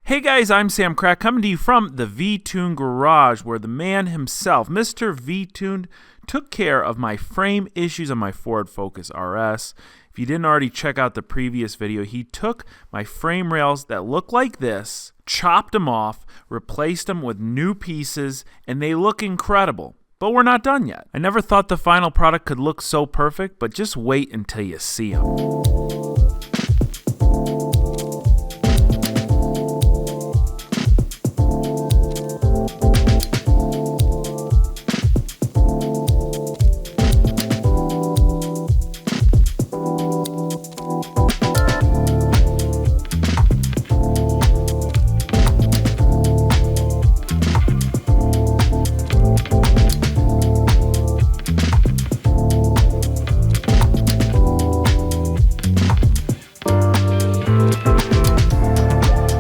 Hey guys, I'm Samcrac coming to you from the Vtuned Garage, where the man himself, Mr. Vtuned, took care of my frame issues on my Ford Focus RS. If you didn't already check out the previous video, he took my frame rails that look like this, chopped them off, replaced them with new pieces, and they look incredible. But we're not done yet. I never thought the final product could look so perfect, but just wait until you see them.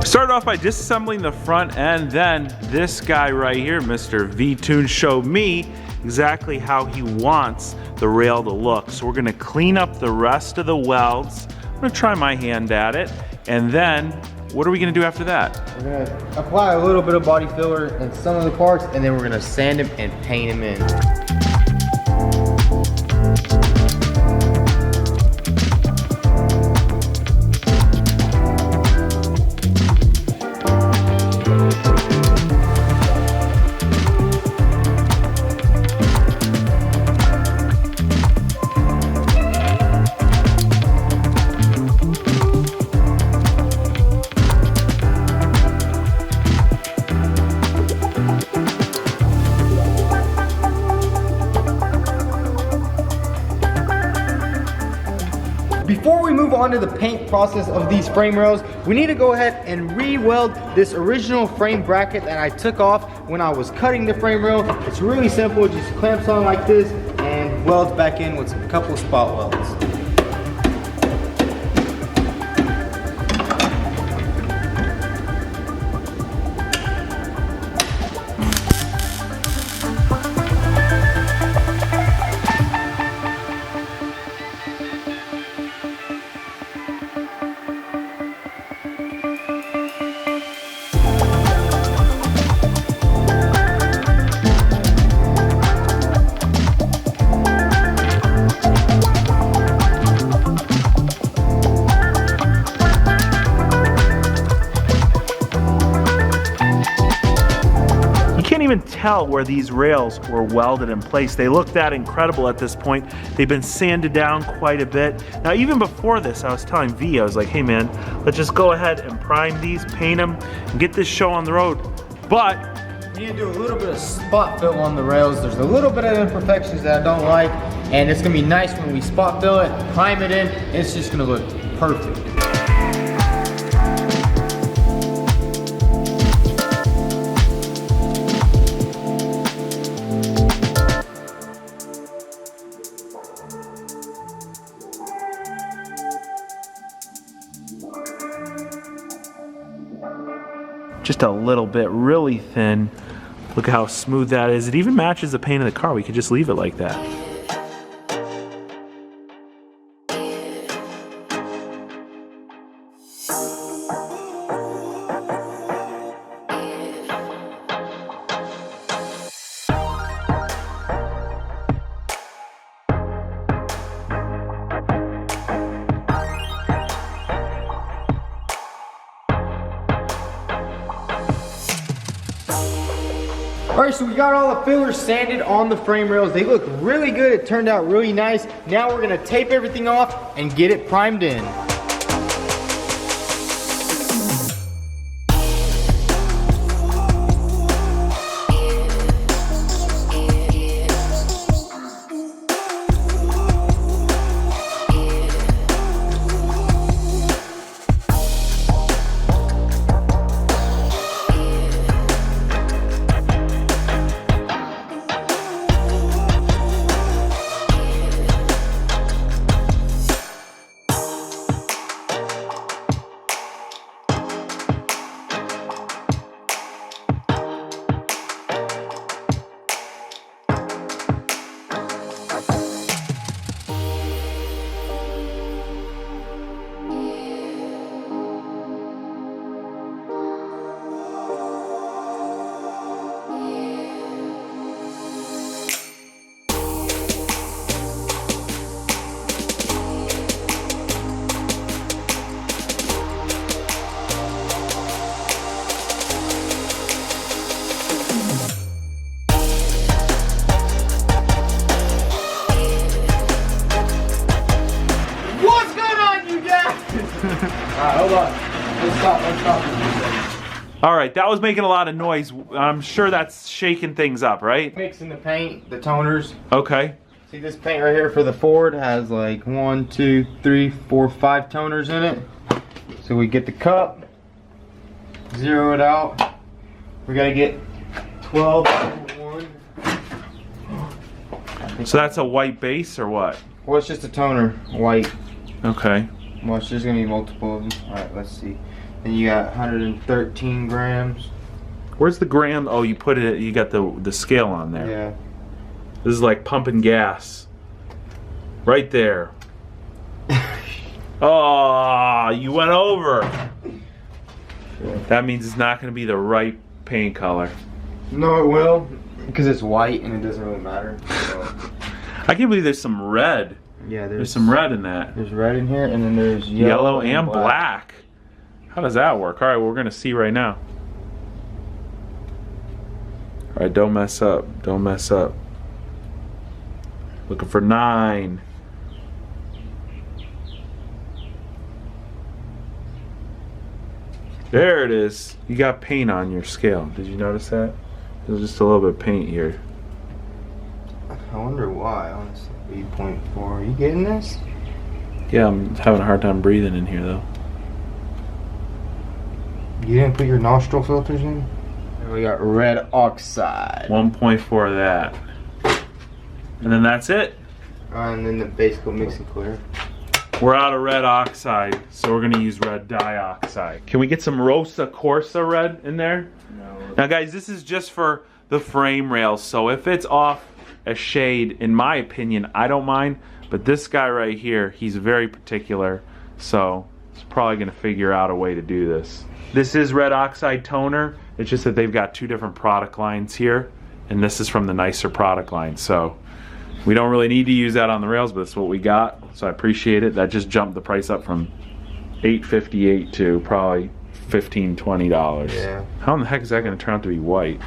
Started off by disassembling the front end, then this guy right here, Mr. Vtune, showed me exactly how he wants the rail to look. So we're gonna clean up the rest of the welds. I'm gonna try my hand at it, and then what are we gonna do after that? We're gonna apply a little bit of body filler in some of the parts, and then we're gonna sand them and paint them in. Before we move on to the paint process of these frame rails, we need to go ahead and re-weld this original frame bracket that I took off when I was cutting the frame rail. It's really simple, it just clamps on like this and welds back in with a couple of spot welds. Even tell where these rails were welded in place. They look that incredible at this point. They've been sanded down quite a bit. Now, even before this, I was telling V, I was like, hey man, let's just go ahead and prime these, paint them, and get this show on the road. But you need to do a little bit of spot fill on the rails. There's a little bit of imperfections that I don't like, and it's gonna be nice when we spot fill it, prime it in, and it's just gonna look perfect. just a little bit, really thin. Look at how smooth that is. It even matches the paint of the car. We could just leave it like that. Alright, so we got all the fillers sanded on the frame rails. They look really good. It turned out really nice. Now we're gonna tape everything off and get it primed in. All right, that was making a lot of noise. I'm sure that's shaking things up, right? Mixing the paint, the toners. Okay. See this paint right here for the Ford has like 1, 2, 3, 4, 5 toners in it. So we get the cup, zero it out. We gotta get 12 1. So that's a white base or what? Well, it's just a toner, white. Okay. Well, it's just gonna be multiple of them. All right, let's see. And you got 113 grams. Where's the gram? Oh, you put it. You got the scale on there. Yeah. This is like pumping gas. Right there. Oh, you went over. That means it's not going to be the right paint color. No, it will, because it's white and it doesn't really matter. So. I can't believe there's some red. Yeah, there's some red in that. There's red in here, and then there's yellow and black. How does that work? All right, we're going to see right now. All right, don't mess up. Don't mess up. Looking for 9. There it is. You got paint on your scale. Did you notice that? There's just a little bit of paint here. I wonder why, honestly. 8.4. Are you getting this? Yeah, I'm having a hard time breathing in here, though. You didn't put your nostril filters in? And we got red oxide. 1.4 of that. And then that's it. And then the basic mix and clear. We're out of red oxide, so we're gonna use red dioxide. Can we get some Rosa Corsa red in there? No. Now guys, this is just for the frame rails, so if it's off a shade, in my opinion, I don't mind, but this guy right here, he's very particular, so he's probably gonna figure out a way to do this. This is red oxide toner, it's just that they've got 2 different product lines here, and this is from the nicer product line, so we don't really need to use that on the rails, but that's what we got, so I appreciate it. That just jumped the price up from $8.58 to probably $15, $20. Yeah. How in the heck is that going to turn out to be white?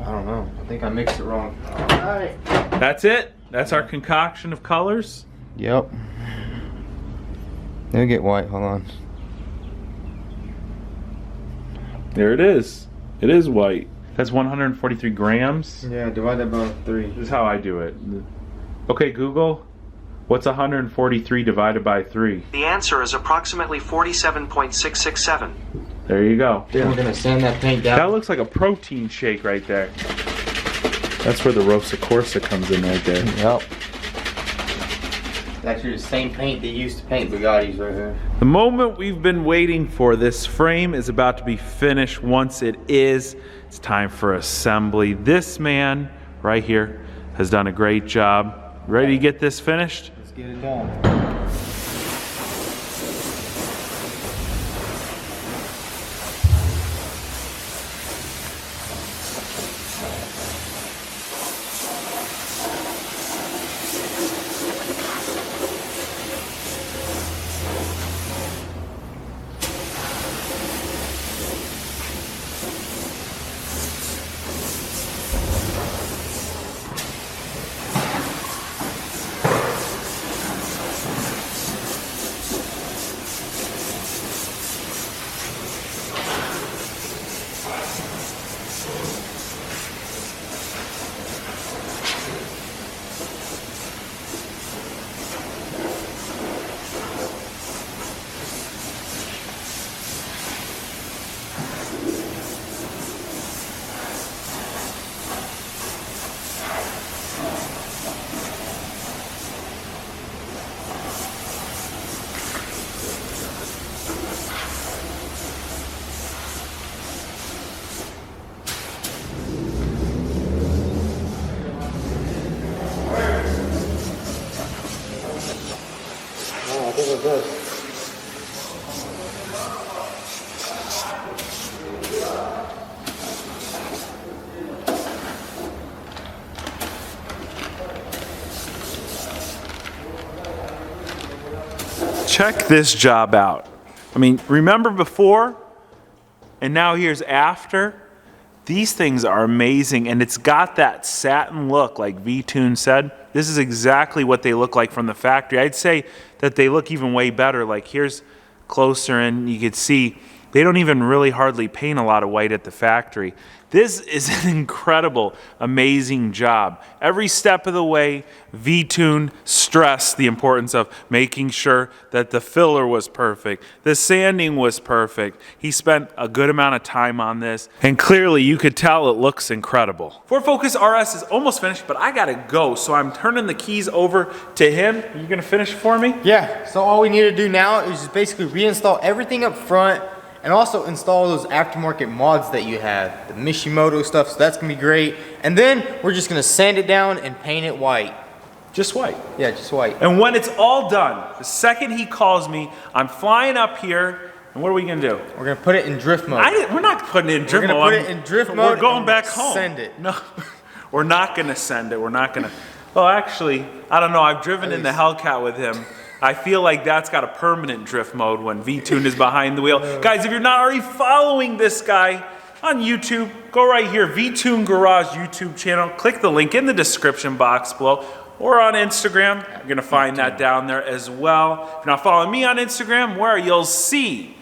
I don't know. I think I mixed it wrong. Alright. That's it. That's our concoction of colors. Yep. It'll get white. Hold on. There it is. It is white. That's 143 grams. Yeah, divide that by 3. This is how I do it. Okay, Google, what's 143 divided by 3? The answer is approximately 47.667. There you go. Then we're gonna sand that paint down. That looks like a protein shake right there. That's where the Rosa Corsa comes in right there. Yep. It's actually the same paint they used to paint Bugattis right here. The moment we've been waiting for, this frame is about to be finished. Once it is, it's time for assembly. This man right here has done a great job. Ready to get this finished? Let's get it done. I think we're good. Check this job out. I mean, remember before, and now here's after. These things are amazing, and it's got that satin look like Vtune said. This is exactly what they look like from the factory. I'd say that they look even way better. Like here's closer, and you could see They don't even really hardly paint a lot of white at the factory. This is an incredible, amazing job. Every step of the way, Vtune stressed the importance of making sure that the filler was perfect, the sanding was perfect. He spent a good amount of time on this, and clearly you could tell it looks incredible. Ford Focus RS is almost finished, but I gotta go, so I'm turning the keys over to him. Are you gonna finish for me? Yeah, so all we need to do now is just basically reinstall everything up front, and also install those aftermarket mods that you have, the Mishimoto stuff, so that's gonna be great. And then we're just gonna sand it down and paint it white. Just white. Yeah, just white. And when it's all done, the second he calls me, I'm flying up here, and what are we gonna do? We're gonna put it in drift mode. We're not putting it in drift mode. We're gonna put it in drift mode. We're going back home. Send it. No, we're not gonna send it. We're not gonna. Well, actually, I don't know. I've driven in the Hellcat with him. I feel like that's got a permanent drift mode when Vtuned is behind the wheel. Guys, if you're not already following this guy on YouTube, go right here, Vtuned Garage YouTube channel. Click the link in the description box below. Or on Instagram, you're gonna find that down there as well. If you're not following me on Instagram, where you'll see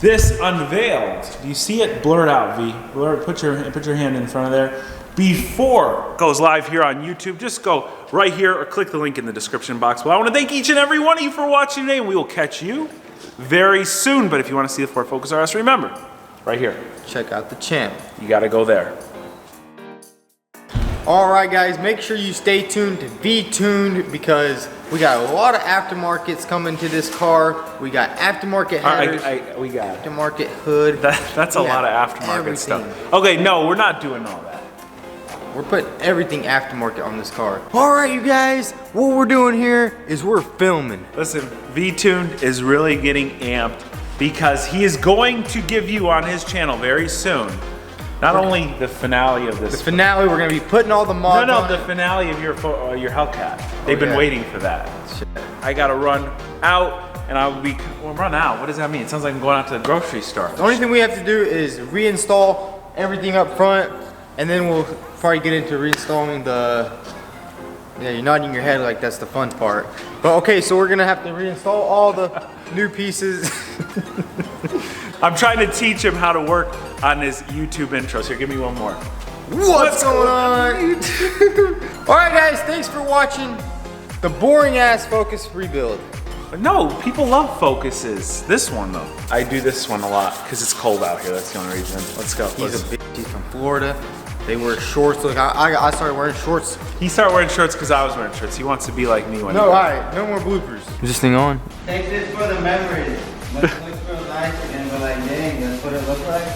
this unveiled. Do you see it? Blur it out, V. Blur it, put your hand in front of there. Before it goes live here on YouTube, just go right here or click the link in the description box. Well, I want to thank each and every one of you for watching today, and we will catch you very soon. But if you want to see the Ford Focus RS, remember, right here. Check out the channel. You got to go there. All right, guys, make sure you stay tuned to Vtuned because we got a lot of aftermarkets coming to this car. We got aftermarket headers. We got it. Aftermarket hood. That's a lot of aftermarket stuff. Okay, no, we're not doing all that. We're putting everything aftermarket on this car. All right, you guys, what we're doing here is we're filming. Listen, Vtuned is really getting amped because he is going to give you on his channel very soon, not only the finale of this. The finale, we're gonna be putting all the mods on the it. finale of your Hellcat. They've been waiting for that. Shit. I gotta run out and run out. What does that mean? It sounds like I'm going out to the grocery store. The only thing we have to do is reinstall everything up front, and then we'll probably get into reinstalling the, yeah, you're nodding your head like that's the fun part. But okay, so we're gonna have to reinstall all the new pieces. I'm trying to teach him how to work on his YouTube intros. Here, give me one more. What's going on? All right, guys, thanks for watching the boring ass Focus rebuild. No, people love Focuses. This one though, I do this one a lot because it's cold out here. That's the only reason. Let's go. He's a bitch. He's from Florida. They wear shorts. Look, I started wearing shorts. He started wearing shorts because I was wearing shorts. He wants to be like me when No, all right, no more bloopers. Is this thing on? Take this for the memories. When it looks real nice again, we're like, dang, that's what it looks like.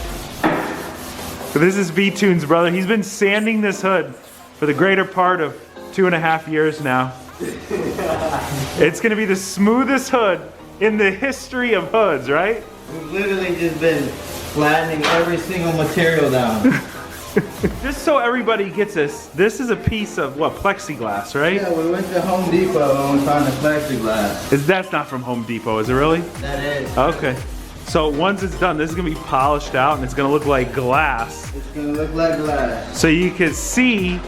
So this is Vtune's brother. He's been sanding this hood for the greater part of 2.5 years now. It's gonna be the smoothest hood in the history of hoods, right? We've literally just been flattening every single material down. Just so everybody gets this is a piece of what, plexiglass, right? Yeah, we went to Home Depot and we found the plexiglass. That's not from Home Depot, is it really? That is. Okay. So once it's done, this is gonna be polished out and it's gonna look like glass. It's gonna look like glass. So you can see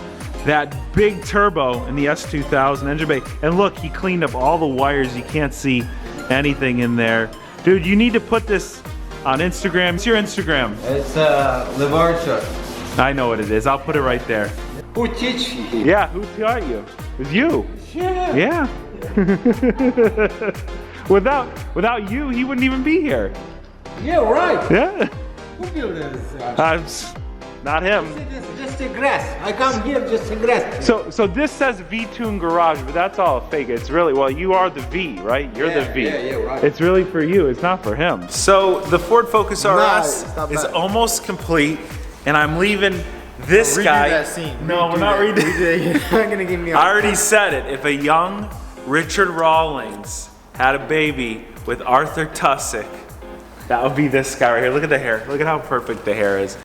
that big turbo in the S2000 engine bay. And look, he cleaned up all the wires. You can't see anything in there. Dude, you need to put this on Instagram. What's your Instagram? It's Levarchuk. I know what it is. I'll put it right there. Who teach you? Yeah, who taught you? It was you. Yeah. Yeah. Without you, he wouldn't even be here. Yeah, right. Yeah. Who built this? Not him. Just a grass. I come here just a grass. So this says Vtuned Garage, but that's all fake. It's really, well, you are the V, right? You're the V. Yeah, right. It's really for you. It's not for him. So the Ford Focus RS is almost complete, and I'm leaving this guy. That scene. No, we're not redoing it. You're not gonna give me. I already said it. If a young Richard Rawlings had a baby with Arthur Tussick, that would be this guy right here. Look at the hair. Look at how perfect the hair is.